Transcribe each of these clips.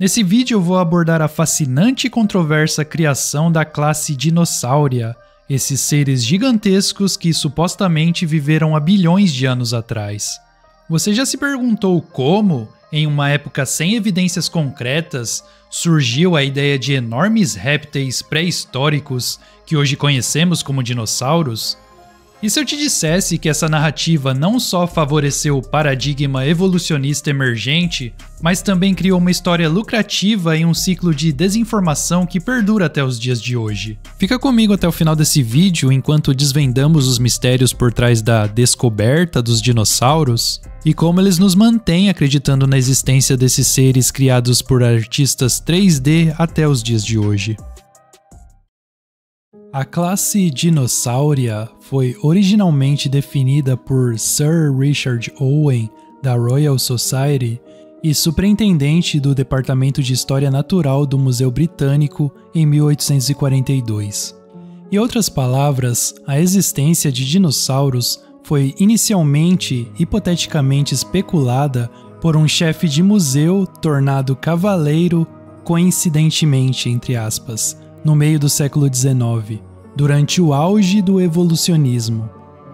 Nesse vídeo eu vou abordar a fascinante e controversa criação da classe Dinossauria, esses seres gigantescos que supostamente viveram há bilhões de anos atrás. Você já se perguntou como, em uma época sem evidências concretas, surgiu a ideia de enormes répteis pré-históricos que hoje conhecemos como dinossauros? E se eu te dissesse que essa narrativa não só favoreceu o paradigma evolucionista emergente, mas também criou uma história lucrativa em um ciclo de desinformação que perdura até os dias de hoje? Fica comigo até o final desse vídeo enquanto desvendamos os mistérios por trás da descoberta dos dinossauros e como eles nos mantêm acreditando na existência desses seres criados por artistas 3D até os dias de hoje. A classe Dinossauria foi originalmente definida por Sir Richard Owen, da Royal Society, e superintendente do Departamento de História Natural do Museu Britânico em 1842. Em outras palavras, a existência de dinossauros foi inicialmente hipoteticamente especulada por um chefe de museu tornado cavaleiro coincidentemente, entre aspas, no meio do século XIX, durante o auge do evolucionismo,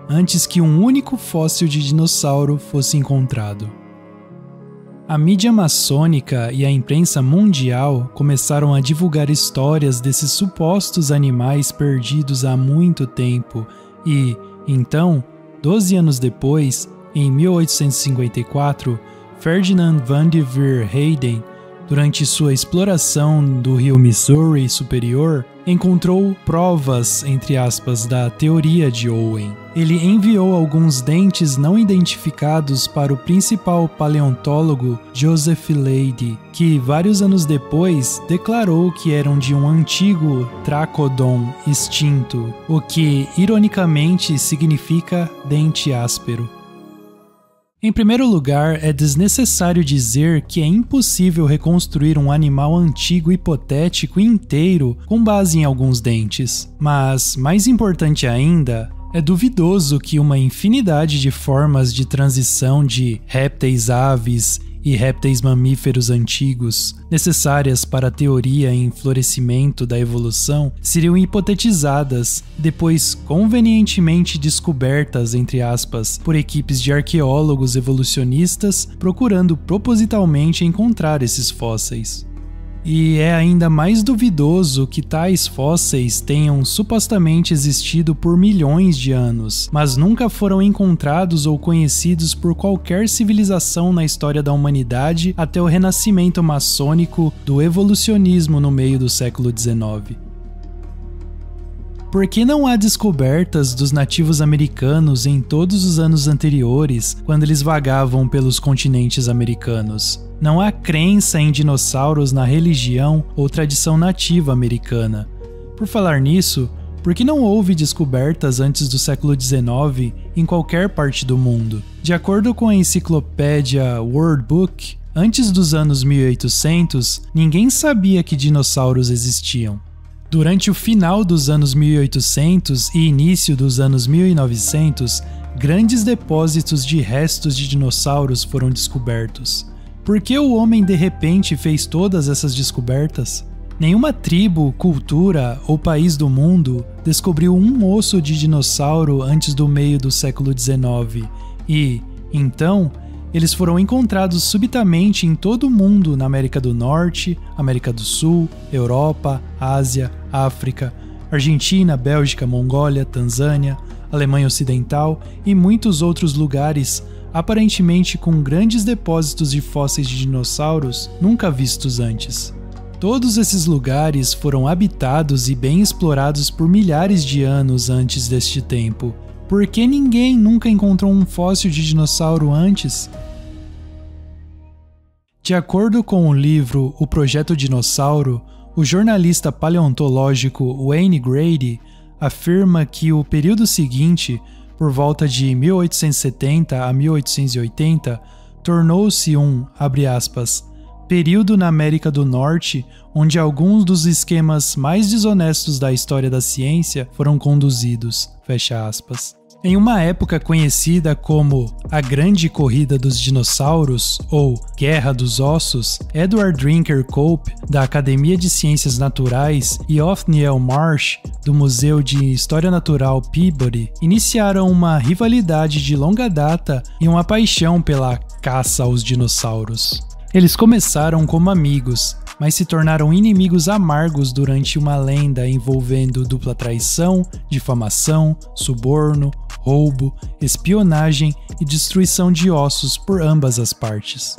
antes que um único fóssil de dinossauro fosse encontrado. A mídia maçônica e a imprensa mundial começaram a divulgar histórias desses supostos animais perdidos há muito tempo e, então, 12 anos depois, em 1854, Ferdinand van der Weyden, durante sua exploração do rio Missouri Superior, encontrou provas, entre aspas, da teoria de Owen. Ele enviou alguns dentes não identificados para o principal paleontólogo Joseph Leidy, que vários anos depois declarou que eram de um antigo Trachodon extinto, o que ironicamente significa dente áspero. Em primeiro lugar, é desnecessário dizer que é impossível reconstruir um animal antigo hipotético inteiro com base em alguns dentes. Mas, mais importante ainda, é duvidoso que uma infinidade de formas de transição de répteis aves e répteis mamíferos antigos, necessárias para a teoria em florescimento da evolução, seriam hipotetizadas, depois convenientemente descobertas, entre aspas, por equipes de arqueólogos evolucionistas procurando propositalmente encontrar esses fósseis. E é ainda mais duvidoso que tais fósseis tenham supostamente existido por milhões de anos, mas nunca foram encontrados ou conhecidos por qualquer civilização na história da humanidade até o renascimento maçônico do evolucionismo no meio do século XIX. Por que não há descobertas dos nativos americanos em todos os anos anteriores, quando eles vagavam pelos continentes americanos? Não há crença em dinossauros na religião ou tradição nativa americana. Por falar nisso, por que não houve descobertas antes do século XIX em qualquer parte do mundo? De acordo com a enciclopédia World Book, antes dos anos 1800, ninguém sabia que dinossauros existiam. Durante o final dos anos 1800 e início dos anos 1900, grandes depósitos de restos de dinossauros foram descobertos. Por que o homem de repente fez todas essas descobertas? Nenhuma tribo, cultura ou país do mundo descobriu um osso de dinossauro antes do meio do século XIX e, então, eles foram encontrados subitamente em todo o mundo na América do Norte, América do Sul, Europa, Ásia, África, Argentina, Bélgica, Mongólia, Tanzânia, Alemanha Ocidental e muitos outros lugares, aparentemente com grandes depósitos de fósseis de dinossauros nunca vistos antes. Todos esses lugares foram habitados e bem explorados por milhares de anos antes deste tempo. Por que ninguém nunca encontrou um fóssil de dinossauro antes? De acordo com o livro O Projeto Dinossauro, o jornalista paleontológico Wayne Grady afirma que o período seguinte, por volta de 1870 a 1880, tornou-se um, abre aspas, período na América do Norte onde alguns dos esquemas mais desonestos da história da ciência foram conduzidos, fecha aspas. Em uma época conhecida como a Grande Corrida dos Dinossauros ou Guerra dos Ossos, Edward Drinker Cope, da Academia de Ciências Naturais, e Othniel Marsh, do Museu de História Natural Peabody, iniciaram uma rivalidade de longa data e uma paixão pela caça aos dinossauros. Eles começaram como amigos, mas se tornaram inimigos amargos durante uma lenda envolvendo dupla traição, difamação, suborno, roubo, espionagem e destruição de ossos por ambas as partes.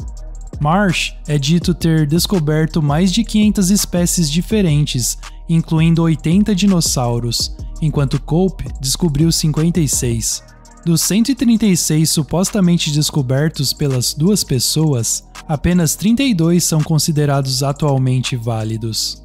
Marsh é dito ter descoberto mais de 500 espécies diferentes, incluindo 80 dinossauros, enquanto Cope descobriu 56. Dos 136 supostamente descobertos pelas duas pessoas, apenas 32 são considerados atualmente válidos.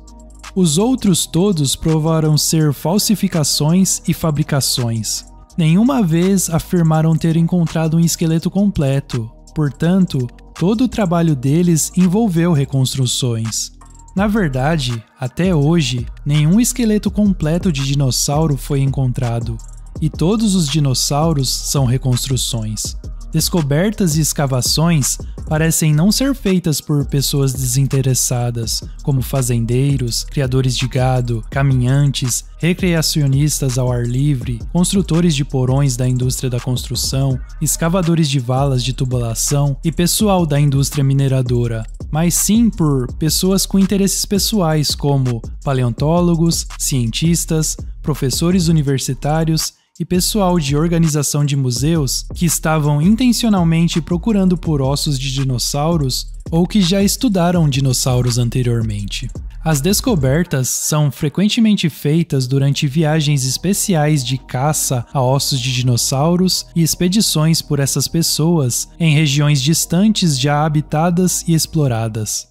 Os outros todos provaram ser falsificações e fabricações. Nenhuma vez afirmaram ter encontrado um esqueleto completo, portanto, todo o trabalho deles envolveu reconstruções. Na verdade, até hoje, nenhum esqueleto completo de dinossauro foi encontrado, e todos os dinossauros são reconstruções. Descobertas e escavações parecem não ser feitas por pessoas desinteressadas, como fazendeiros, criadores de gado, caminhantes, recreacionistas ao ar livre, construtores de porões da indústria da construção, escavadores de valas de tubulação e pessoal da indústria mineradora, mas sim por pessoas com interesses pessoais como paleontólogos, cientistas, professores universitários e pessoal de organização de museus que estavam intencionalmente procurando por ossos de dinossauros ou que já estudaram dinossauros anteriormente. As descobertas são frequentemente feitas durante viagens especiais de caça a ossos de dinossauros e expedições por essas pessoas em regiões distantes já habitadas e exploradas.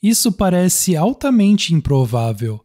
Isso parece altamente improvável.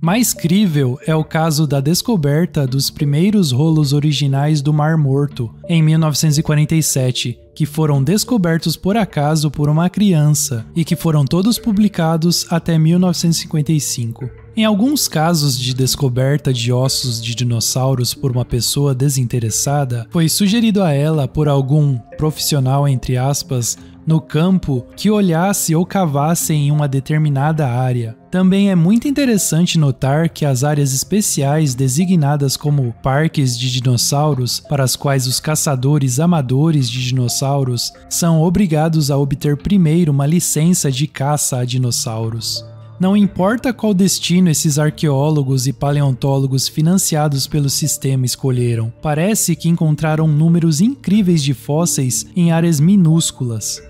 Mais crível é o caso da descoberta dos primeiros rolos originais do Mar Morto, em 1947, que foram descobertos por acaso por uma criança e que foram todos publicados até 1955. Em alguns casos de descoberta de ossos de dinossauros por uma pessoa desinteressada, foi sugerido a ela por algum profissional, entre aspas, no campo que olhasse ou cavasse em uma determinada área. Também é muito interessante notar que as áreas especiais designadas como parques de dinossauros, para as quais os caçadores amadores de dinossauros são obrigados a obter primeiro uma licença de caça a dinossauros. Não importa qual destino esses arqueólogos e paleontólogos financiados pelo sistema escolheram, parece que encontraram números incríveis de fósseis em áreas minúsculas.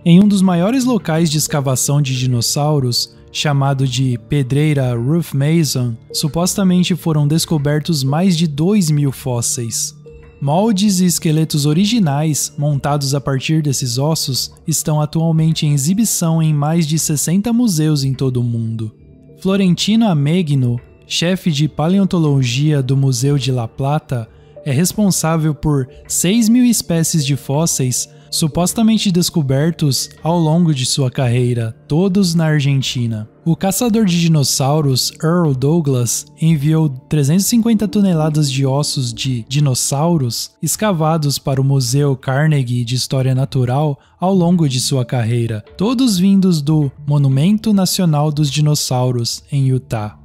Em um dos maiores locais de escavação de dinossauros, chamado de Pedreira Ruth Mason, supostamente foram descobertos mais de 2.000 fósseis. Moldes e esqueletos originais, montados a partir desses ossos, estão atualmente em exibição em mais de 60 museus em todo o mundo. Florentino Amegno, chefe de paleontologia do Museu de La Plata, é responsável por 6.000 espécies de fósseis supostamente descobertos ao longo de sua carreira, todos na Argentina. O caçador de dinossauros Earl Douglas enviou 350 toneladas de ossos de dinossauros escavados para o Museu Carnegie de História Natural ao longo de sua carreira, todos vindos do Monumento Nacional dos Dinossauros, em Utah.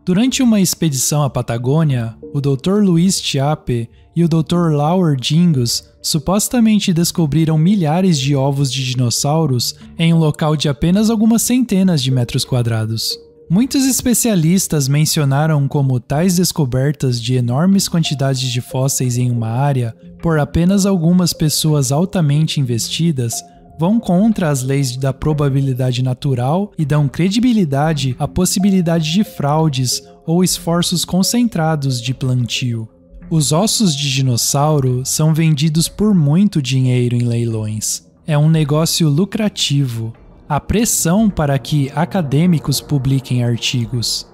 Durante uma expedição à Patagônia, o Dr. Luiz Chiappe e o Dr. Lauer Gingus supostamente descobriram milhares de ovos de dinossauros em um local de apenas algumas centenas de metros quadrados. Muitos especialistas mencionaram como tais descobertas de enormes quantidades de fósseis em uma área, por apenas algumas pessoas altamente investidas, vão contra as leis da probabilidade natural e dão credibilidade à possibilidade de fraudes ou esforços concentrados de plantio. Os ossos de dinossauro são vendidos por muito dinheiro em leilões. É um negócio lucrativo. Há pressão para que acadêmicos publiquem artigos.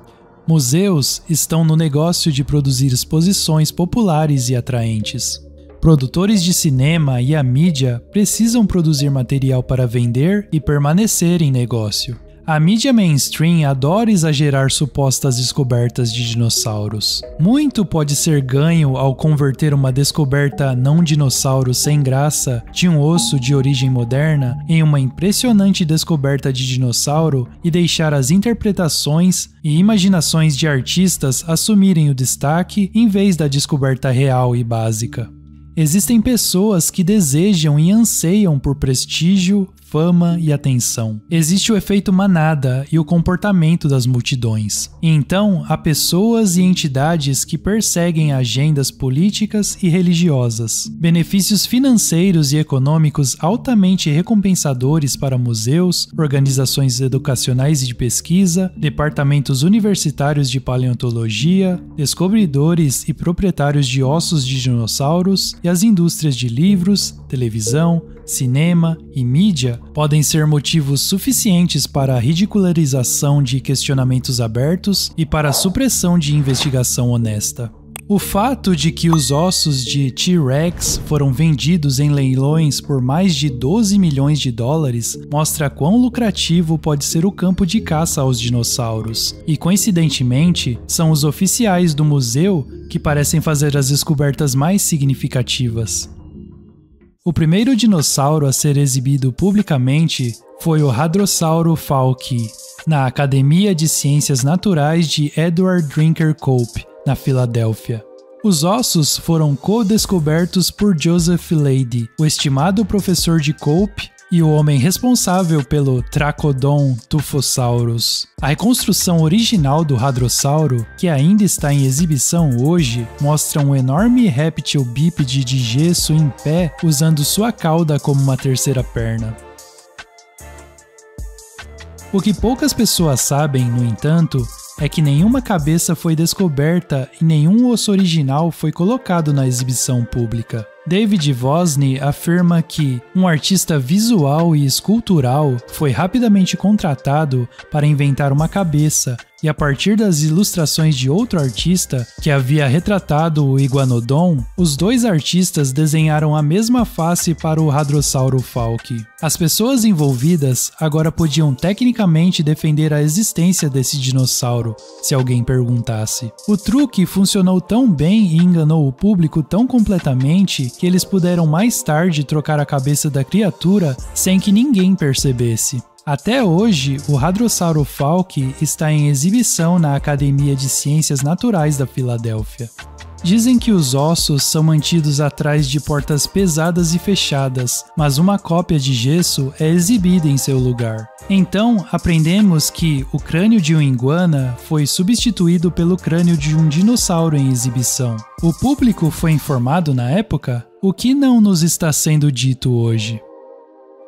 Museus estão no negócio de produzir exposições populares e atraentes. Produtores de cinema e a mídia precisam produzir material para vender e permanecer em negócio. A mídia mainstream adora exagerar supostas descobertas de dinossauros. Muito pode ser ganho ao converter uma descoberta não dinossauro sem graça de um osso de origem moderna em uma impressionante descoberta de dinossauro e deixar as interpretações e imaginações de artistas assumirem o destaque em vez da descoberta real e básica. Existem pessoas que desejam e anseiam por prestígio, fama e atenção. Existe o efeito manada e o comportamento das multidões. Então, há pessoas e entidades que perseguem agendas políticas e religiosas. Benefícios financeiros e econômicos altamente recompensadores para museus, organizações educacionais e de pesquisa, departamentos universitários de paleontologia, descobridores e proprietários de ossos de dinossauros e as indústrias de livros, televisão, cinema e mídia podem ser motivos suficientes para a ridicularização de questionamentos abertos e para a supressão de investigação honesta. O fato de que os ossos de T-Rex foram vendidos em leilões por mais de 12 milhões de dólares mostra quão lucrativo pode ser o campo de caça aos dinossauros, e coincidentemente, são os oficiais do museu que parecem fazer as descobertas mais significativas. O primeiro dinossauro a ser exibido publicamente foi o Hadrosauro falki, na Academia de Ciências Naturais de Edward Drinker Cope, na Filadélfia. Os ossos foram co-descobertos por Joseph Leidy, o estimado professor de Cope e o homem responsável pelo Trachodon Tufosaurus. A reconstrução original do hadrossauro, que ainda está em exibição hoje, mostra um enorme réptil bípede de gesso em pé usando sua cauda como uma terceira perna. O que poucas pessoas sabem, no entanto, é que nenhuma cabeça foi descoberta e nenhum osso original foi colocado na exibição pública. David Vosny afirma que um artista visual e escultural foi rapidamente contratado para inventar uma cabeça e a partir das ilustrações de outro artista que havia retratado o Iguanodon, os dois artistas desenharam a mesma face para o Hadrosauro falki. As pessoas envolvidas agora podiam tecnicamente defender a existência desse dinossauro, se alguém perguntasse. O truque funcionou tão bem e enganou o público tão completamente que eles puderam mais tarde trocar a cabeça da criatura sem que ninguém percebesse. Até hoje, o Hadrosauro falki está em exibição na Academia de Ciências Naturais da Filadélfia. Dizem que os ossos são mantidos atrás de portas pesadas e fechadas, mas uma cópia de gesso é exibida em seu lugar. Então, aprendemos que o crânio de um iguana foi substituído pelo crânio de um dinossauro em exibição. O público foi informado na época? O que não nos está sendo dito hoje?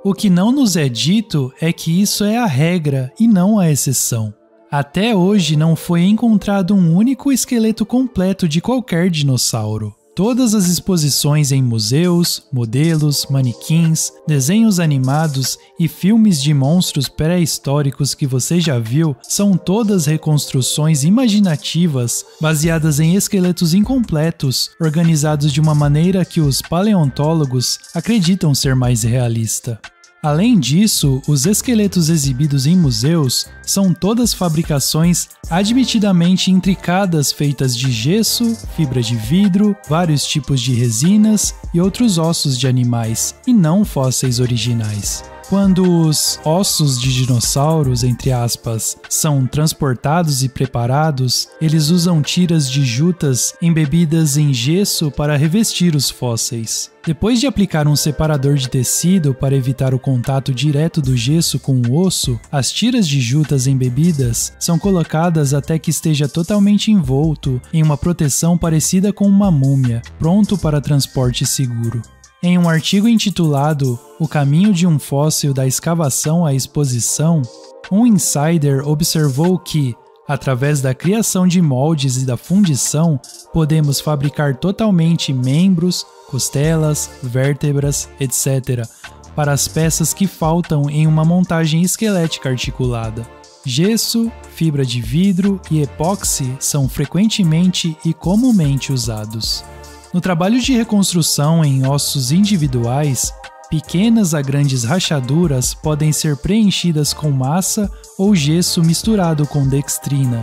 O que não nos é dito é que isso é a regra e não a exceção. Até hoje não foi encontrado um único esqueleto completo de qualquer dinossauro. Todas as exposições em museus, modelos, manequins, desenhos animados e filmes de monstros pré-históricos que você já viu são todas reconstruções imaginativas baseadas em esqueletos incompletos, organizados de uma maneira que os paleontólogos acreditam ser mais realista. Além disso, os esqueletos exibidos em museus são todas fabricações admitidamente intricadas feitas de gesso, fibra de vidro, vários tipos de resinas e outros ossos de animais, e não fósseis originais. Quando os ossos de dinossauros, entre aspas, são transportados e preparados, eles usam tiras de jutas embebidas em gesso para revestir os fósseis. Depois de aplicar um separador de tecido para evitar o contato direto do gesso com o osso, as tiras de jutas embebidas são colocadas até que esteja totalmente envolto em uma proteção parecida com uma múmia, pronto para transporte seguro. Em um artigo intitulado O Caminho de um Fóssil da Escavação à Exposição, um insider observou que, através da criação de moldes e da fundição, podemos fabricar totalmente membros, costelas, vértebras, etc., para as peças que faltam em uma montagem esquelética articulada. Gesso, fibra de vidro e epóxi são frequentemente e comumente usados. No trabalho de reconstrução em ossos individuais, Pequenas a grandes rachaduras podem ser preenchidas com massa ou gesso misturado com dextrina,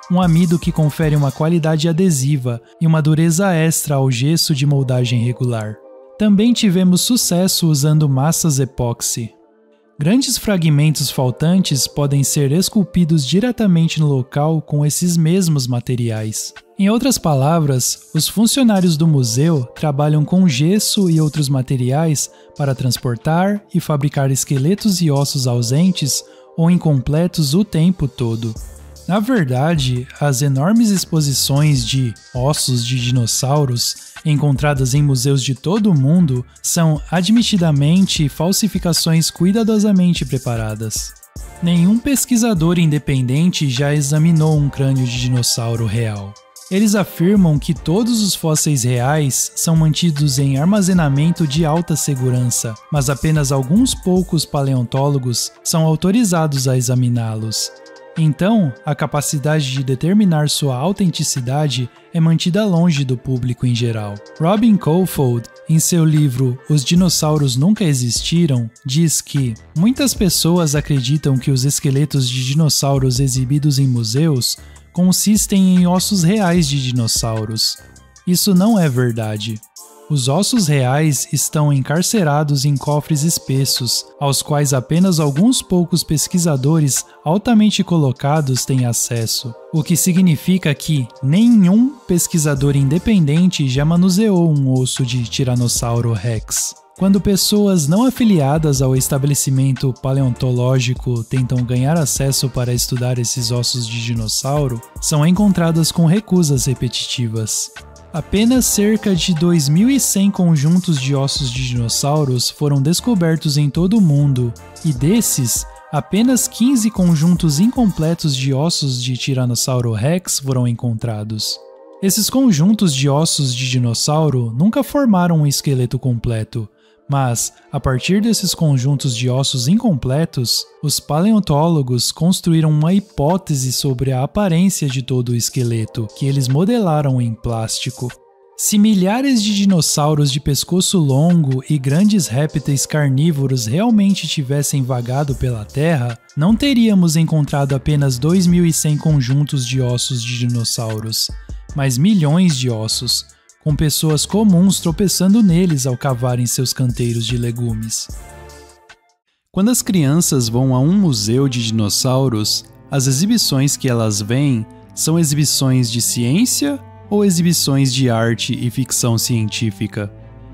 um amido que confere uma qualidade adesiva e uma dureza extra ao gesso de moldagem regular. Também tivemos sucesso usando massas epóxi. Grandes fragmentos faltantes podem ser esculpidos diretamente no local com esses mesmos materiais. Em outras palavras, os funcionários do museu trabalham com gesso e outros materiais para transportar e fabricar esqueletos e ossos ausentes ou incompletos o tempo todo. Na verdade, as enormes exposições de ossos de dinossauros encontradas em museus de todo o mundo são admitidamente falsificações cuidadosamente preparadas. Nenhum pesquisador independente já examinou um crânio de dinossauro real. Eles afirmam que todos os fósseis reais são mantidos em armazenamento de alta segurança, mas apenas alguns poucos paleontólogos são autorizados a examiná-los. Então, a capacidade de determinar sua autenticidade é mantida longe do público em geral. Robin Caulfield, em seu livro Os Dinossauros Nunca Existiram, diz que muitas pessoas acreditam que os esqueletos de dinossauros exibidos em museus consistem em ossos reais de dinossauros. Isso não é verdade. Os ossos reais estão encarcerados em cofres espessos, aos quais apenas alguns poucos pesquisadores altamente colocados têm acesso, o que significa que nenhum pesquisador independente já manuseou um osso de Tiranossauro Rex. Quando pessoas não afiliadas ao estabelecimento paleontológico tentam ganhar acesso para estudar esses ossos de dinossauro, são encontradas com recusas repetitivas. Apenas cerca de 2.100 conjuntos de ossos de dinossauros foram descobertos em todo o mundo, e desses, apenas 15 conjuntos incompletos de ossos de Tiranossauro Rex foram encontrados. Esses conjuntos de ossos de dinossauro nunca formaram um esqueleto completo, mas, a partir desses conjuntos de ossos incompletos, os paleontólogos construíram uma hipótese sobre a aparência de todo o esqueleto, que eles modelaram em plástico. Se milhares de dinossauros de pescoço longo e grandes répteis carnívoros realmente tivessem vagado pela Terra, não teríamos encontrado apenas 2.100 conjuntos de ossos de dinossauros, mas milhões de ossos, com pessoas comuns tropeçando neles ao cavarem seus canteiros de legumes. Quando as crianças vão a um museu de dinossauros, as exibições que elas veem são exibições de ciência ou exibições de arte e ficção científica?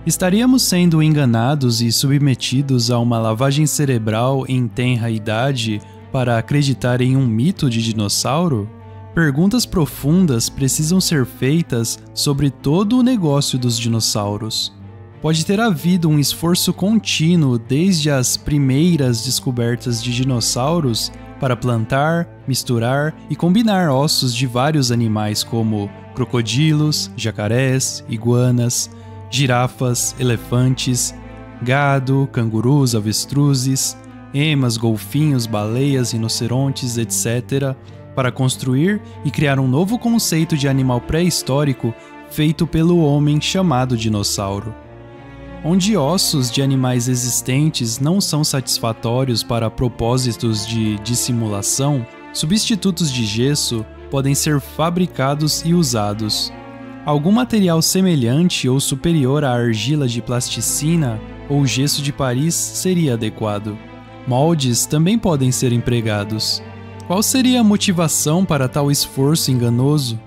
Estaríamos sendo enganados e submetidos a uma lavagem cerebral em tenra idade para acreditar em um mito de dinossauro? Perguntas profundas precisam ser feitas sobre todo o negócio dos dinossauros. Pode ter havido um esforço contínuo desde as primeiras descobertas de dinossauros para plantar, misturar e combinar ossos de vários animais como crocodilos, jacarés, iguanas, girafas, elefantes, gado, cangurus, avestruzes, emas, golfinhos, baleias, rinocerontes, etc., para construir e criar um novo conceito de animal pré-histórico feito pelo homem chamado dinossauro. Onde ossos de animais existentes não são satisfatórios para propósitos de dissimulação, substitutos de gesso podem ser fabricados e usados. Algum material semelhante ou superior à argila de plasticina ou gesso de Paris seria adequado. Moldes também podem ser empregados. Qual seria a motivação para tal esforço enganoso?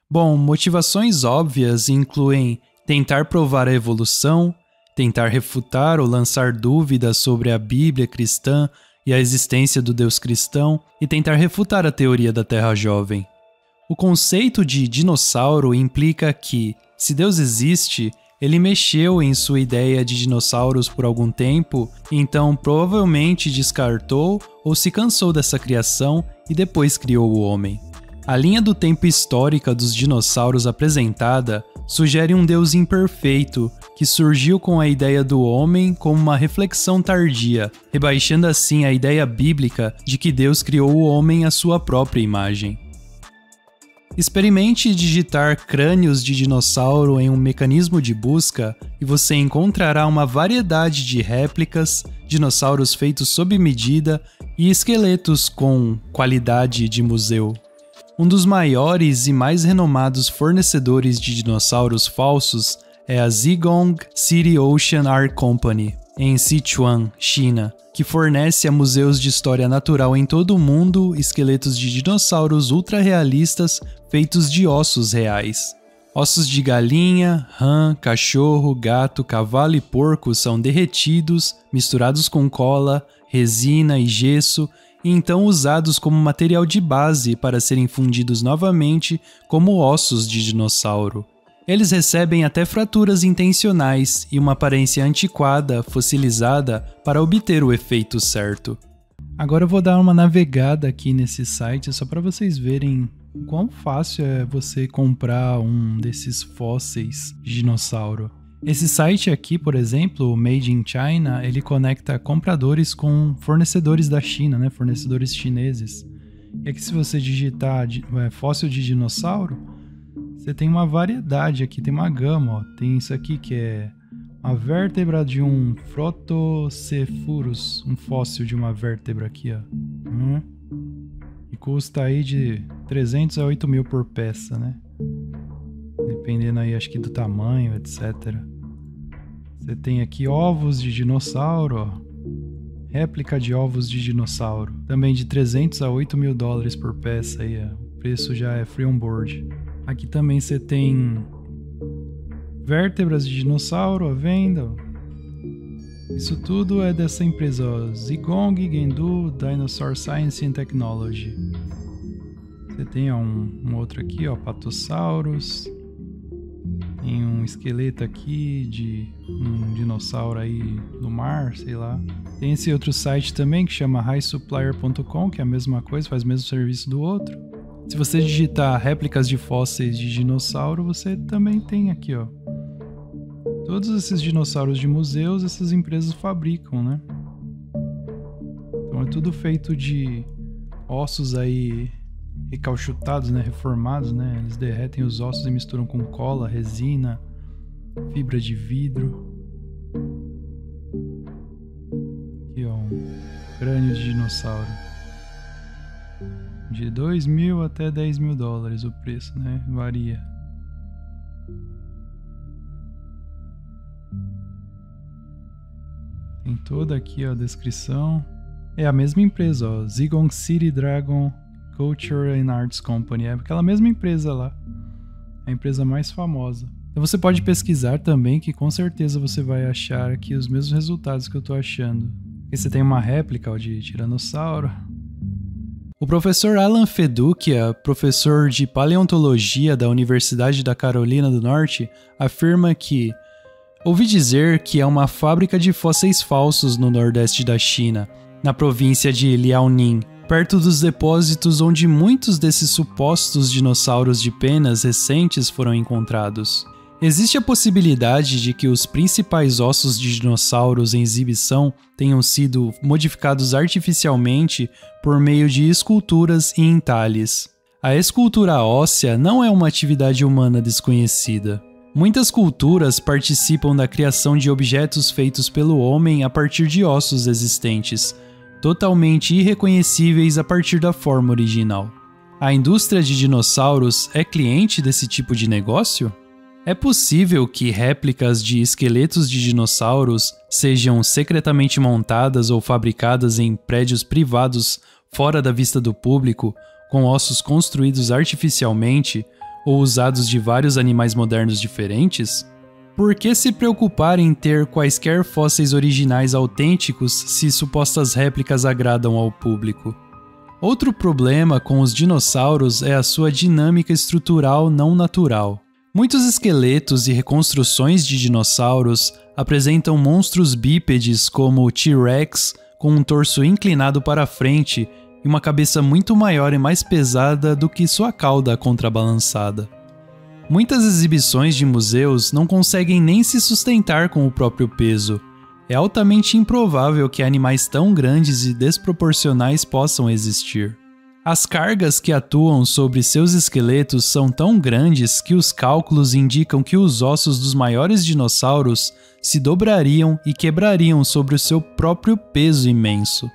Bom, motivações óbvias incluem tentar provar a evolução, tentar refutar ou lançar dúvidas sobre a Bíblia cristã e a existência do Deus cristão e tentar refutar a teoria da Terra jovem. O conceito de dinossauro implica que, se Deus existe, ele mexeu em sua ideia de dinossauros por algum tempo, então provavelmente descartou ou se cansou dessa criação e depois criou o homem. A linha do tempo histórica dos dinossauros apresentada sugere um Deus imperfeito que surgiu com a ideia do homem como uma reflexão tardia, rebaixando assim a ideia bíblica de que Deus criou o homem à sua própria imagem. Experimente digitar crânios de dinossauro em um mecanismo de busca e você encontrará uma variedade de réplicas, dinossauros feitos sob medida e esqueletos com qualidade de museu. Um dos maiores e mais renomados fornecedores de dinossauros falsos é a Zhigong City Ocean Art Company, em Sichuan, China, que fornece a museus de história natural em todo o mundo esqueletos de dinossauros ultra-realistas feitos de ossos reais. Ossos de galinha, rã, cachorro, gato, cavalo e porco são derretidos, misturados com cola, resina e gesso, e então usados como material de base para serem fundidos novamente como ossos de dinossauro. Eles recebem até fraturas intencionais e uma aparência antiquada, fossilizada, para obter o efeito certo. Agora eu vou dar uma navegada aqui nesse site só para vocês verem o quão fácil é você comprar um desses fósseis de dinossauro. Esse site aqui, por exemplo, o Made in China, ele conecta compradores com fornecedores da China, né? Fornecedores chineses. E aqui se você digitar fóssil de dinossauro, você tem uma variedade aqui, tem uma gama, ó. Tem isso aqui que é uma vértebra de um Protocephalus, um fóssil de uma vértebra aqui, ó. E custa aí de 300 a 8 mil por peça, né? Dependendo aí, acho que do tamanho, etc. Você tem aqui ovos de dinossauro, ó. Réplica de ovos de dinossauro. Também de 300 a 8 mil dólares por peça aí, ó. O preço já é free on board. Aqui também você tem vértebras de dinossauro à venda. Isso tudo é dessa empresa, ó, Zhigong Gengdu Dinosaur Science and Technology. Você tem um outro aqui, ó, Patosaurus. Tem um esqueleto aqui de um dinossauro aí no mar, sei lá. Tem esse outro site também que chama highsupplier.com, que é a mesma coisa, faz o mesmo serviço do outro. Se você digitar réplicas de fósseis de dinossauro, você também tem aqui, ó. Todos esses dinossauros de museus, essas empresas fabricam, né? Então é tudo feito de ossos aí recalchutados, né? Reformados, né? Eles derretem os ossos e misturam com cola, resina, fibra de vidro. Aqui, ó, um crânio de dinossauro. De 2 mil até 10 mil dólares o preço, né? Varia. Tem toda aqui a descrição. É a mesma empresa, ó. Zhigong City Dragon Culture and Arts Company. É aquela mesma empresa lá. É a empresa mais famosa. Então você pode pesquisar também, que com certeza você vai achar aqui os mesmos resultados que eu tô achando. Aqui você tem uma réplica, ó, de tiranossauro. O professor Alan Feduccia, professor de paleontologia da Universidade da Carolina do Norte, afirma que ouvi dizer que é uma fábrica de fósseis falsos no nordeste da China, na província de Liaoning, perto dos depósitos onde muitos desses supostos dinossauros de penas recentes foram encontrados. Existe a possibilidade de que os principais ossos de dinossauros em exibição tenham sido modificados artificialmente por meio de esculturas e entalhes. A escultura óssea não é uma atividade humana desconhecida. Muitas culturas participam da criação de objetos feitos pelo homem a partir de ossos existentes, totalmente irreconhecíveis a partir da forma original. A indústria de dinossauros é cliente desse tipo de negócio? É possível que réplicas de esqueletos de dinossauros sejam secretamente montadas ou fabricadas em prédios privados fora da vista do público, com ossos construídos artificialmente ou usados de vários animais modernos diferentes? Por que se preocupar em ter quaisquer fósseis originais autênticos se supostas réplicas agradam ao público? Outro problema com os dinossauros é a sua dinâmica estrutural não natural. Muitos esqueletos e reconstruções de dinossauros apresentam monstros bípedes como o T-Rex, com um torso inclinado para a frente e uma cabeça muito maior e mais pesada do que sua cauda contrabalançada. Muitas exibições de museus não conseguem nem se sustentar com o próprio peso. É altamente improvável que animais tão grandes e desproporcionais possam existir. As cargas que atuam sobre seus esqueletos são tão grandes que os cálculos indicam que os ossos dos maiores dinossauros se dobrariam e quebrariam sobre o seu próprio peso imenso.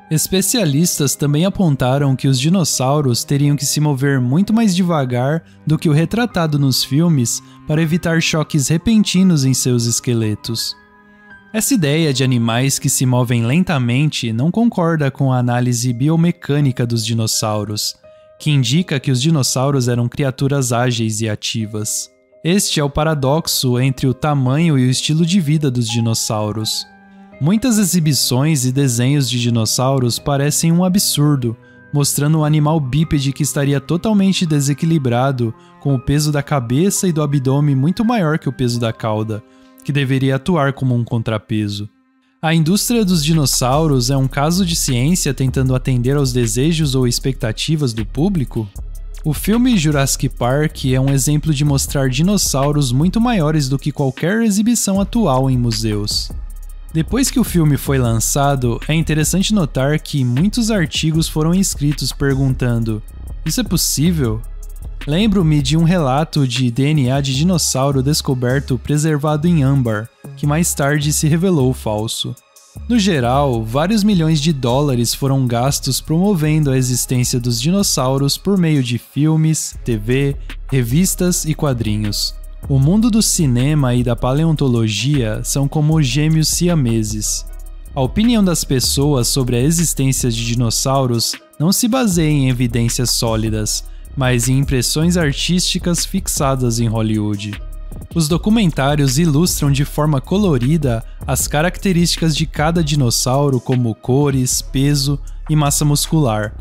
Especialistas também apontaram que os dinossauros teriam que se mover muito mais devagar do que o retratado nos filmes para evitar choques repentinos em seus esqueletos. Essa ideia de animais que se movem lentamente não concorda com a análise biomecânica dos dinossauros, que indica que os dinossauros eram criaturas ágeis e ativas. Este é o paradoxo entre o tamanho e o estilo de vida dos dinossauros. Muitas exibições e desenhos de dinossauros parecem um absurdo, mostrando um animal bípede que estaria totalmente desequilibrado, com o peso da cabeça e do abdômen muito maior que o peso da cauda, que deveria atuar como um contrapeso. A indústria dos dinossauros é um caso de ciência tentando atender aos desejos ou expectativas do público? O filme Jurassic Park é um exemplo de mostrar dinossauros muito maiores do que qualquer exibição atual em museus. Depois que o filme foi lançado, é interessante notar que muitos artigos foram escritos perguntando: "Isso é possível?" Lembro-me de um relato de DNA de dinossauro descoberto preservado em âmbar, que mais tarde se revelou falso. No geral, vários milhões de dólares foram gastos promovendo a existência dos dinossauros por meio de filmes, TV, revistas e quadrinhos. O mundo do cinema e da paleontologia são como gêmeos siameses. A opinião das pessoas sobre a existência de dinossauros não se baseia em evidências sólidas, mas em impressões artísticas fixadas em Hollywood. Os documentários ilustram de forma colorida as características de cada dinossauro, como cores, peso e massa muscular.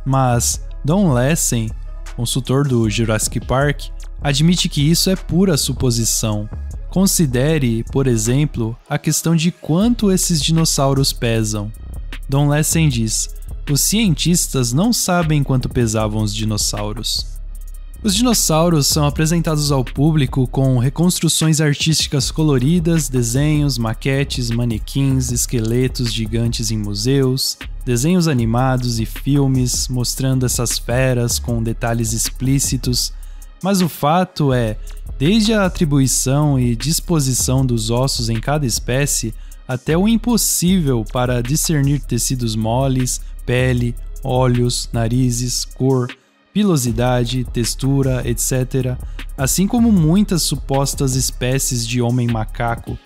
Mas Don Lassen, consultor do Jurassic Park, admite que isso é pura suposição. Considere, por exemplo, a questão de quanto esses dinossauros pesam. Don Lassen diz: "Os cientistas não sabem quanto pesavam os dinossauros." Os dinossauros são apresentados ao público com reconstruções artísticas coloridas, desenhos, maquetes, manequins, esqueletos gigantes em museus, desenhos animados e filmes mostrando essas feras com detalhes explícitos, mas o fato é, desde a atribuição e disposição dos ossos em cada espécie, até o impossível para discernir tecidos moles, pele, olhos, narizes, cor, pilosidade, textura, etc., assim como muitas supostas espécies de homem-macaco,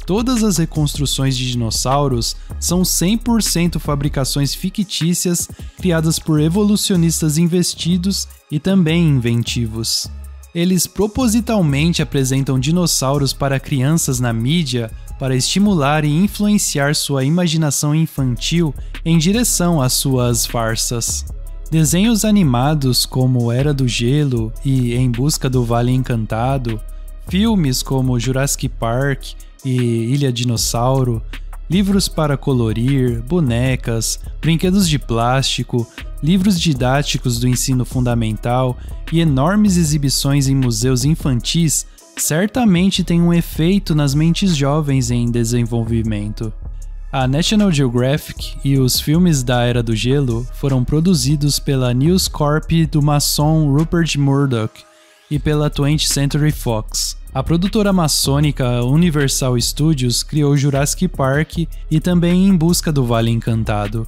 todas as reconstruções de dinossauros são 100% fabricações fictícias criadas por evolucionistas investidos e também inventivos. Eles propositalmente apresentam dinossauros para crianças na mídia para estimular e influenciar sua imaginação infantil em direção às suas farsas. Desenhos animados como Era do Gelo e Em Busca do Vale Encantado, filmes como Jurassic Park e Ilha Dinossauro, livros para colorir, bonecas, brinquedos de plástico, livros didáticos do ensino fundamental e enormes exibições em museus infantis certamente têm um efeito nas mentes jovens em desenvolvimento. A National Geographic e os filmes da Era do Gelo foram produzidos pela News Corp do maçom Rupert Murdoch e pela 20th Century Fox. A produtora maçônica Universal Studios criou Jurassic Park e também Em Busca do Vale Encantado.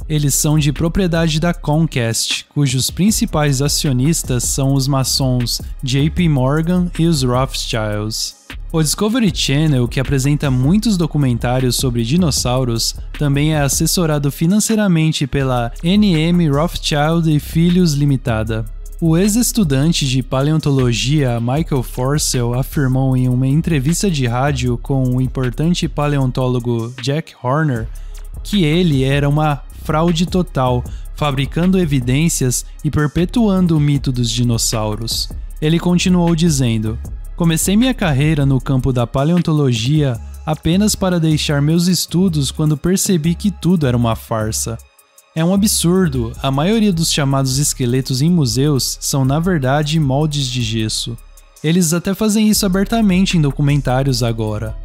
Eles são de propriedade da Comcast, cujos principais acionistas são os maçons JP Morgan e os Rothschilds. O Discovery Channel, que apresenta muitos documentários sobre dinossauros, também é assessorado financeiramente pela NM Rothschild e Filhos Limitada. O ex-estudante de paleontologia Michael Forssell afirmou em uma entrevista de rádio com o importante paleontólogo Jack Horner que ele era uma fraude total, fabricando evidências e perpetuando o mito dos dinossauros. Ele continuou dizendo: "Comecei minha carreira no campo da paleontologia apenas para deixar meus estudos quando percebi que tudo era uma farsa. É um absurdo, a maioria dos chamados esqueletos em museus são na verdade moldes de gesso. Eles até fazem isso abertamente em documentários agora.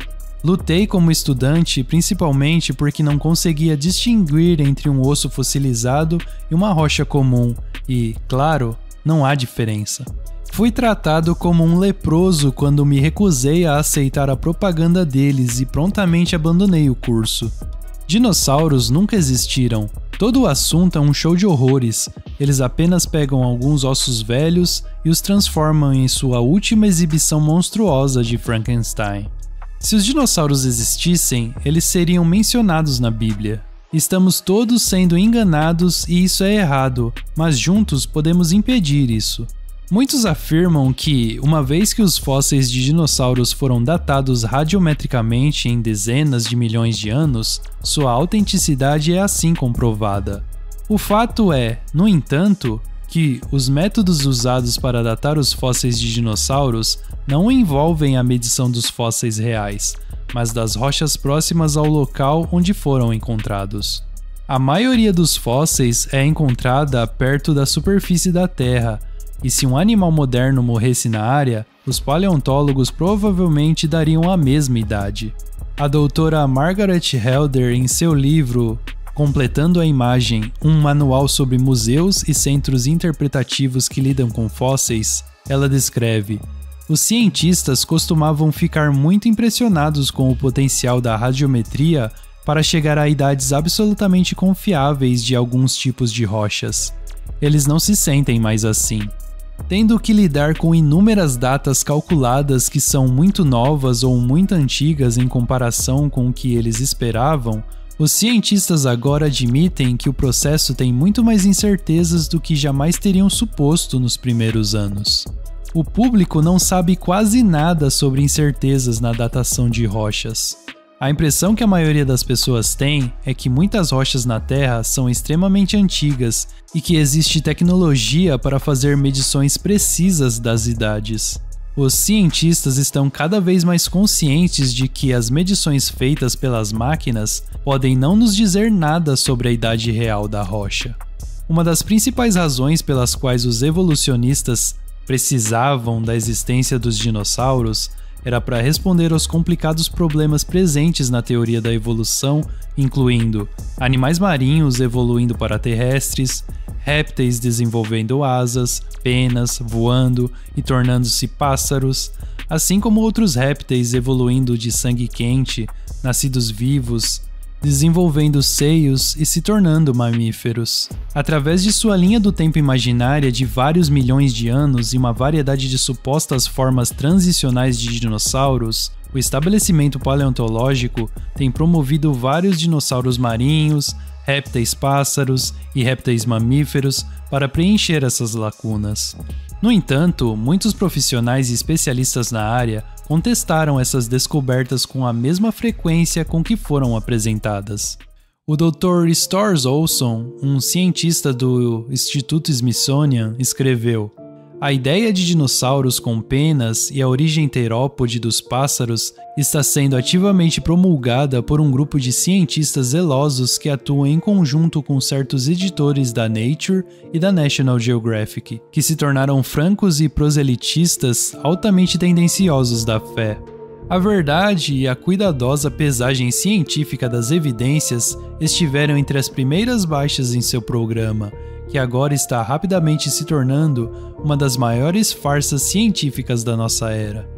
Lutei como estudante principalmente porque não conseguia distinguir entre um osso fossilizado e uma rocha comum e, claro, não há diferença. Fui tratado como um leproso quando me recusei a aceitar a propaganda deles e prontamente abandonei o curso. Dinossauros nunca existiram. Todo o assunto é um show de horrores. Eles apenas pegam alguns ossos velhos e os transformam em sua última exibição monstruosa de Frankenstein. Se os dinossauros existissem, eles seriam mencionados na Bíblia. Estamos todos sendo enganados e isso é errado, mas juntos podemos impedir isso. Muitos afirmam que, uma vez que os fósseis de dinossauros foram datados radiometricamente em dezenas de milhões de anos, sua autenticidade é assim comprovada. O fato é, no entanto, que os métodos usados para datar os fósseis de dinossauros não envolvem a medição dos fósseis reais, mas das rochas próximas ao local onde foram encontrados. A maioria dos fósseis é encontrada perto da superfície da Terra, e se um animal moderno morresse na área, os paleontólogos provavelmente dariam a mesma idade. A doutora Margaret Helder, em seu livro Completando a Imagem, um manual sobre museus e centros interpretativos que lidam com fósseis, ela descreve: os cientistas costumavam ficar muito impressionados com o potencial da radiometria para chegar a idades absolutamente confiáveis de alguns tipos de rochas. Eles não se sentem mais assim. Tendo que lidar com inúmeras datas calculadas que são muito novas ou muito antigas em comparação com o que eles esperavam, os cientistas agora admitem que o processo tem muito mais incertezas do que jamais teriam suposto nos primeiros anos. O público não sabe quase nada sobre incertezas na datação de rochas. A impressão que a maioria das pessoas tem é que muitas rochas na Terra são extremamente antigas e que existe tecnologia para fazer medições precisas das idades. Os cientistas estão cada vez mais conscientes de que as medições feitas pelas máquinas podem não nos dizer nada sobre a idade real da rocha. Uma das principais razões pelas quais os evolucionistas precisavam da existência dos dinossauros era para responder aos complicados problemas presentes na teoria da evolução, incluindo animais marinhos evoluindo para terrestres, répteis desenvolvendo asas, penas, voando e tornando-se pássaros, assim como outros répteis evoluindo de sangue quente, nascidos vivos, desenvolvendo seios e se tornando mamíferos. Através de sua linha do tempo imaginária de vários milhões de anos e uma variedade de supostas formas transicionais de dinossauros, o estabelecimento paleontológico tem promovido vários dinossauros marinhos, répteis pássaros e répteis mamíferos para preencher essas lacunas. No entanto, muitos profissionais e especialistas na área contestaram essas descobertas com a mesma frequência com que foram apresentadas. O Dr. Storrs Olson, um cientista do Instituto Smithsonian, escreveu: a ideia de dinossauros com penas e a origem terópode dos pássaros está sendo ativamente promulgada por um grupo de cientistas zelosos que atuam em conjunto com certos editores da Nature e da National Geographic, que se tornaram francos e proselitistas altamente tendenciosos da fé. A verdade e a cuidadosa pesagem científica das evidências estiveram entre as primeiras baixas em seu programa, que agora está rapidamente se tornando uma das maiores farsas científicas da nossa era.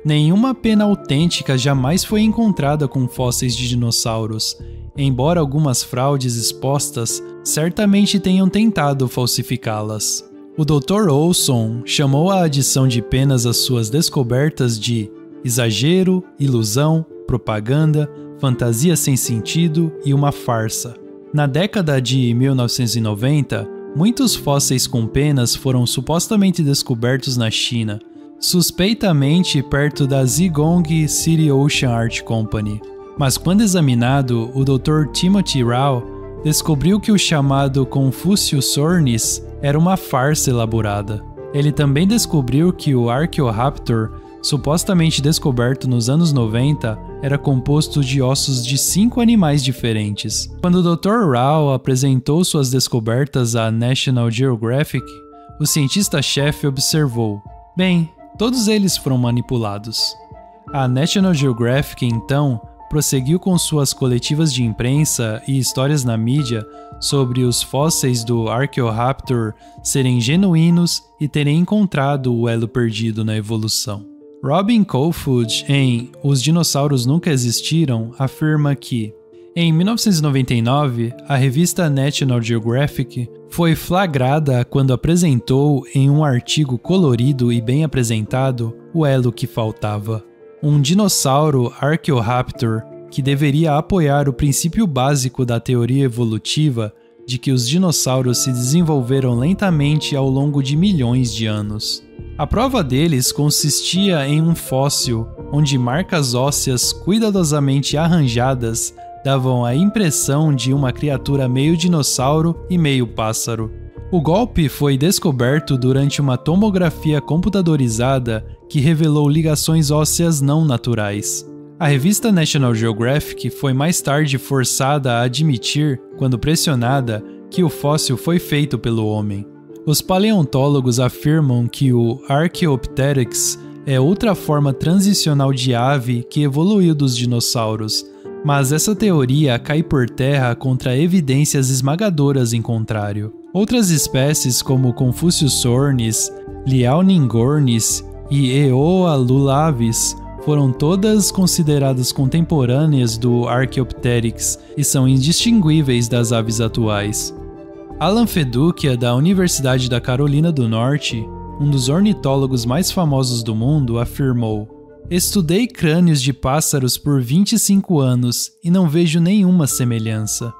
Nenhuma pena autêntica jamais foi encontrada com fósseis de dinossauros, embora algumas fraudes expostas certamente tenham tentado falsificá-las. O Dr. Olson chamou a adição de penas às suas descobertas de exagero, ilusão, propaganda, fantasia sem sentido e uma farsa. Na década de 1990, muitos fósseis com penas foram supostamente descobertos na China, suspeitamente perto da Zhejiang City Ocean Art Company. Mas quando examinado, o Dr. Timothy Rao descobriu que o chamado Confuciusornis era uma farsa elaborada. Ele também descobriu que o Archaeoraptor, supostamente descoberto nos anos 90, era composto de ossos de 5 animais diferentes. Quando o Dr. Rao apresentou suas descobertas à National Geographic, o cientista-chefe observou: bem, todos eles foram manipulados. A National Geographic, então, prosseguiu com suas coletivas de imprensa e histórias na mídia sobre os fósseis do Archaeoraptor serem genuínos e terem encontrado o elo perdido na evolução. Robin Caulfield, em Os Dinossauros Nunca Existiram, afirma que, em 1999, a revista National Geographic foi flagrada quando apresentou em um artigo colorido e bem apresentado o elo que faltava. Um dinossauro Archaeoraptor que deveria apoiar o princípio básico da teoria evolutiva de que os dinossauros se desenvolveram lentamente ao longo de milhões de anos. A prova deles consistia em um fóssil onde marcas ósseas cuidadosamente arranjadas davam a impressão de uma criatura meio dinossauro e meio pássaro. O golpe foi descoberto durante uma tomografia computadorizada que revelou ligações ósseas não naturais. A revista National Geographic foi mais tarde forçada a admitir, quando pressionada, que o fóssil foi feito pelo homem. Os paleontólogos afirmam que o Archaeopteryx é outra forma transicional de ave que evoluiu dos dinossauros, mas essa teoria cai por terra contra evidências esmagadoras em contrário. Outras espécies como Confuciusornis, Liaoningornis e Eoalulavis foram todas consideradas contemporâneas do Archaeopteryx e são indistinguíveis das aves atuais. Alan Feduccia, da Universidade da Carolina do Norte, um dos ornitólogos mais famosos do mundo, afirmou: "Estudei crânios de pássaros por 25 anos e não vejo nenhuma semelhança.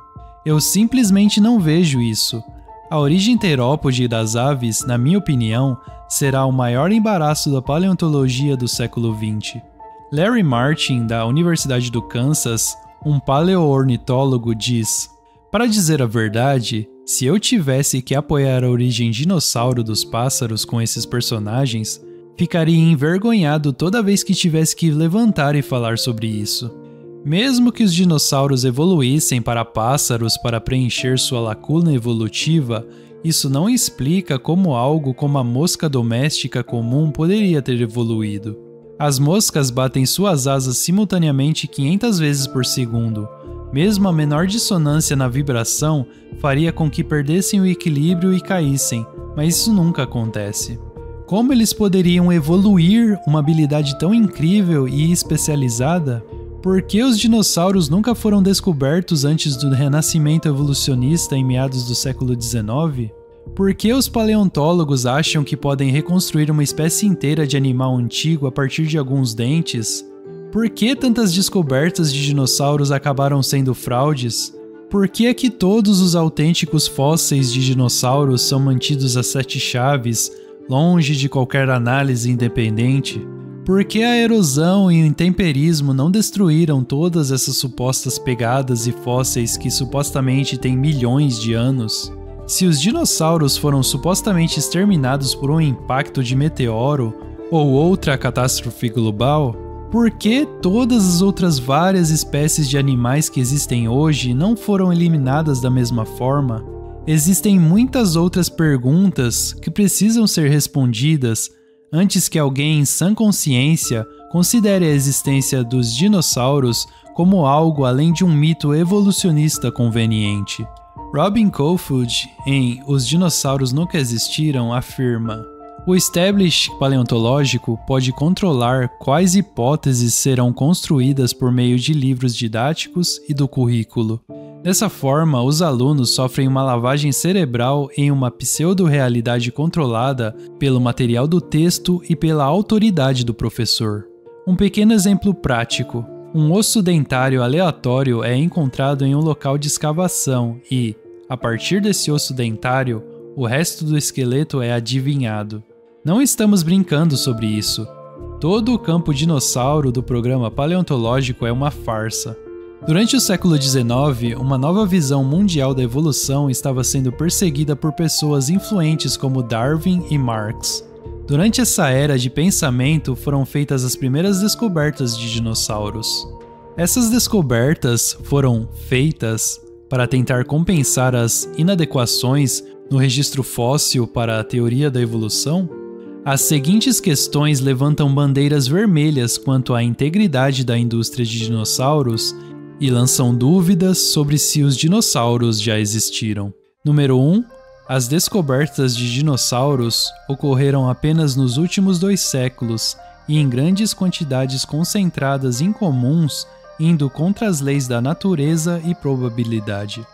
Eu simplesmente não vejo isso. A origem terópode das aves, na minha opinião, será o maior embaraço da paleontologia do século XX." Larry Martin, da Universidade do Kansas, um paleoornitólogo, diz: "Para dizer a verdade, se eu tivesse que apoiar a origem dinossauro dos pássaros com esses personagens, ficaria envergonhado toda vez que tivesse que levantar e falar sobre isso. Mesmo que os dinossauros evoluíssem para pássaros para preencher sua lacuna evolutiva, isso não explica como algo como a mosca doméstica comum poderia ter evoluído. As moscas batem suas asas simultaneamente 500 vezes por segundo. Mesmo a menor dissonância na vibração faria com que perdessem o equilíbrio e caíssem, mas isso nunca acontece. Como eles poderiam evoluir uma habilidade tão incrível e especializada? Por que os dinossauros nunca foram descobertos antes do renascimento evolucionista em meados do século XIX? Por que os paleontólogos acham que podem reconstruir uma espécie inteira de animal antigo a partir de alguns dentes? Por que tantas descobertas de dinossauros acabaram sendo fraudes? Por que é que todos os autênticos fósseis de dinossauros são mantidos a 7 chaves, longe de qualquer análise independente? Por que a erosão e o intemperismo não destruíram todas essas supostas pegadas e fósseis que supostamente têm milhões de anos? Se os dinossauros foram supostamente exterminados por um impacto de meteoro ou outra catástrofe global, por que todas as outras várias espécies de animais que existem hoje não foram eliminadas da mesma forma? Existem muitas outras perguntas que precisam ser respondidas antes que alguém em sã consciência considere a existência dos dinossauros como algo além de um mito evolucionista conveniente. Robin Caulfield, em Os Dinossauros Nunca Existiram, afirma: "O establishment paleontológico pode controlar quais hipóteses serão construídas por meio de livros didáticos e do currículo. Dessa forma, os alunos sofrem uma lavagem cerebral em uma pseudo-realidade controlada pelo material do texto e pela autoridade do professor. Um pequeno exemplo prático. Um osso dentário aleatório é encontrado em um local de escavação e, a partir desse osso dentário, o resto do esqueleto é adivinhado. Não estamos brincando sobre isso. Todo o campo dinossauro do programa paleontológico é uma farsa." Durante o século XIX, uma nova visão mundial da evolução estava sendo perseguida por pessoas influentes como Darwin e Marx. Durante essa era de pensamento foram feitas as primeiras descobertas de dinossauros. Essas descobertas foram feitas para tentar compensar as inadequações no registro fóssil para a teoria da evolução? As seguintes questões levantam bandeiras vermelhas quanto à integridade da indústria de dinossauros e lançam dúvidas sobre se os dinossauros já existiram. Número 1. As descobertas de dinossauros ocorreram apenas nos últimos 2 séculos e em grandes quantidades concentradas incomuns, indo contra as leis da natureza e probabilidade.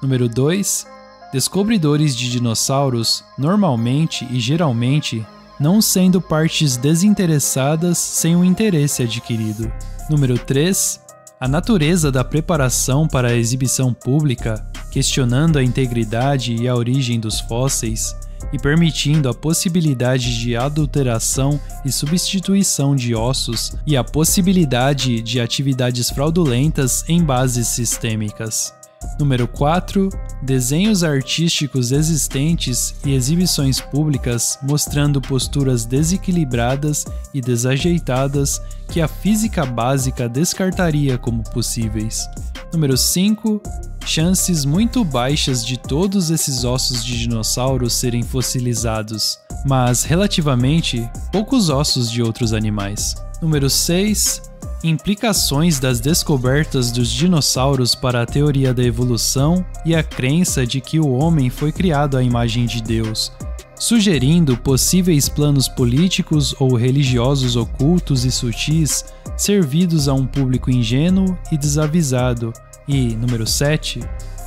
Número 2. Descobridores de dinossauros, normalmente e geralmente, não sendo partes desinteressadas sem um interesse adquirido. Número 3. A natureza da preparação para a exibição pública, questionando a integridade e a origem dos fósseis e permitindo a possibilidade de adulteração e substituição de ossos e a possibilidade de atividades fraudulentas em bases sistêmicas. Número 4. Desenhos artísticos existentes e exibições públicas mostrando posturas desequilibradas e desajeitadas que a física básica descartaria como possíveis. Número 5. Chances muito baixas de todos esses ossos de dinossauros serem fossilizados, mas relativamente poucos ossos de outros animais. Número 6. Implicações das descobertas dos dinossauros para a teoria da evolução e a crença de que o homem foi criado à imagem de Deus, sugerindo possíveis planos políticos ou religiosos ocultos e sutis servidos a um público ingênuo e desavisado. E, número 7,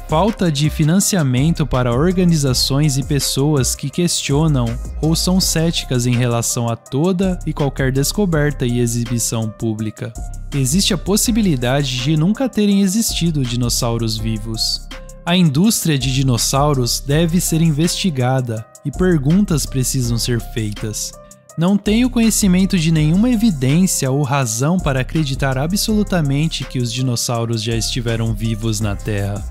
falta de financiamento para organizações e pessoas que questionam ou são céticas em relação a toda e qualquer descoberta e exibição pública. Existe a possibilidade de nunca terem existido dinossauros vivos. A indústria de dinossauros deve ser investigada e perguntas precisam ser feitas. Não tenho conhecimento de nenhuma evidência ou razão para acreditar absolutamente que os dinossauros já estiveram vivos na Terra.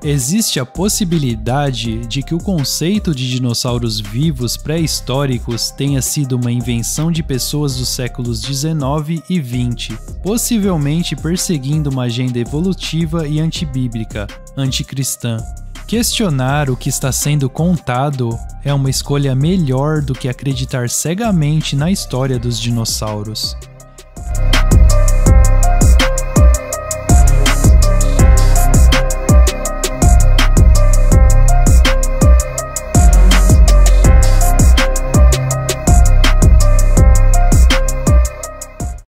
Existe a possibilidade de que o conceito de dinossauros vivos pré-históricos tenha sido uma invenção de pessoas dos séculos 19 e 20, possivelmente perseguindo uma agenda evolutiva e antibíblica, anticristã. Questionar o que está sendo contado é uma escolha melhor do que acreditar cegamente na história dos dinossauros.